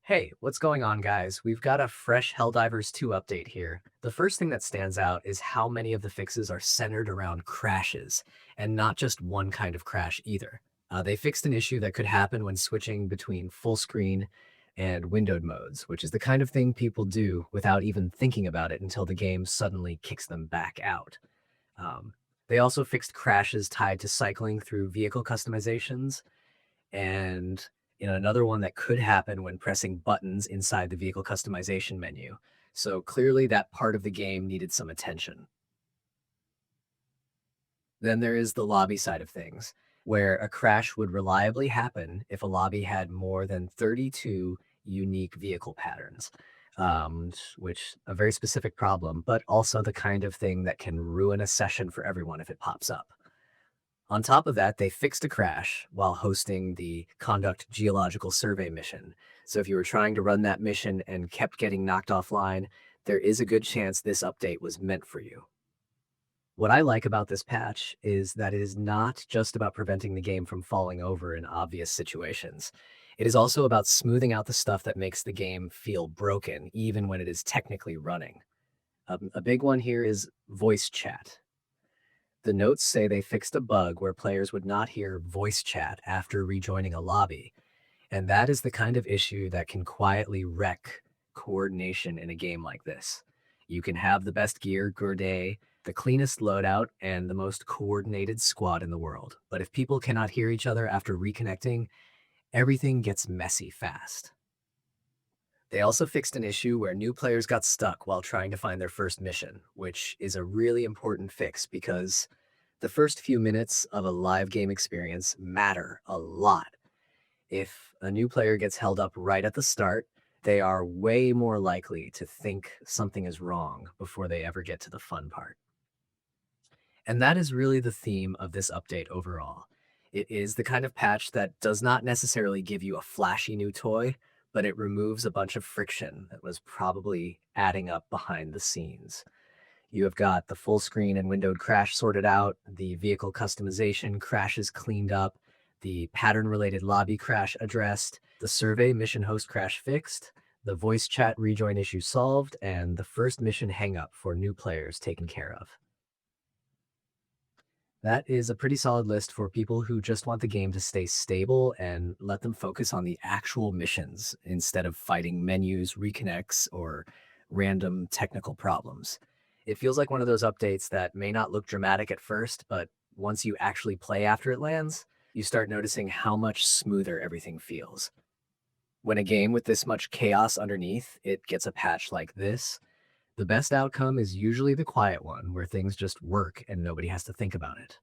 Hey, what's going on, guys? We've got a fresh Helldivers 2 update here. The first thing that stands out is how many of the fixes are centered around crashes, and not just one kind of crash either. They fixed an issue that could happen when switching between full screen and windowed modes, which is the kind of thing people do without even thinking about it until the game suddenly kicks them back out. Um, they also fixed crashes tied to cycling through vehicle customizations and another one that could happen when pressing buttons inside the vehicle customization menu. So clearly that part of the game needed some attention. Then there is the lobby side of things, where a crash would reliably happen if a lobby had more than 32 unique vehicle patterns, which a very specific problem, but also the kind of thing that can ruin a session for everyone if it pops up. On top of that, they fixed a crash while hosting the Conduct Geological Survey mission. So if you were trying to run that mission and kept getting knocked offline, there is a good chance this update was meant for you. What I like about this patch is that it is not just about preventing the game from falling over in obvious situations. It is also about smoothing out the stuff that makes the game feel broken, even when it is technically running. A big one here is voice chat. The notes say they fixed a bug where players would not hear voice chat after rejoining a lobby, and that is the kind of issue that can quietly wreck coordination in a game like this. You can have the best gear, Gourday, the cleanest loadout, and the most coordinated squad in the world, but if people cannot hear each other after reconnecting, everything gets messy fast. They also fixed an issue where new players got stuck while trying to find their first mission, which is a really important fix because the first few minutes of a live game experience matter a lot. If a new player gets held up right at the start, they are way more likely to think something is wrong before they ever get to the fun part. And that is really the theme of this update overall. It is the kind of patch that does not necessarily give you a flashy new toy, but it removes a bunch of friction that was probably adding up behind the scenes. You have got the full screen and windowed crash sorted out, the vehicle customization crashes cleaned up, the pattern related lobby crash addressed, the survey mission host crash fixed, the voice chat rejoin issue solved, and the first mission hangup for new players taken care of. That is a pretty solid list for people who just want the game to stay stable and let them focus on the actual missions instead of fighting menus, reconnects, or random technical problems. It feels like one of those updates that may not look dramatic at first, but once you actually play after it lands, you start noticing how much smoother everything feels. When a game with this much chaos underneath, it gets a patch like this, the best outcome is usually the quiet one where things just work and nobody has to think about it.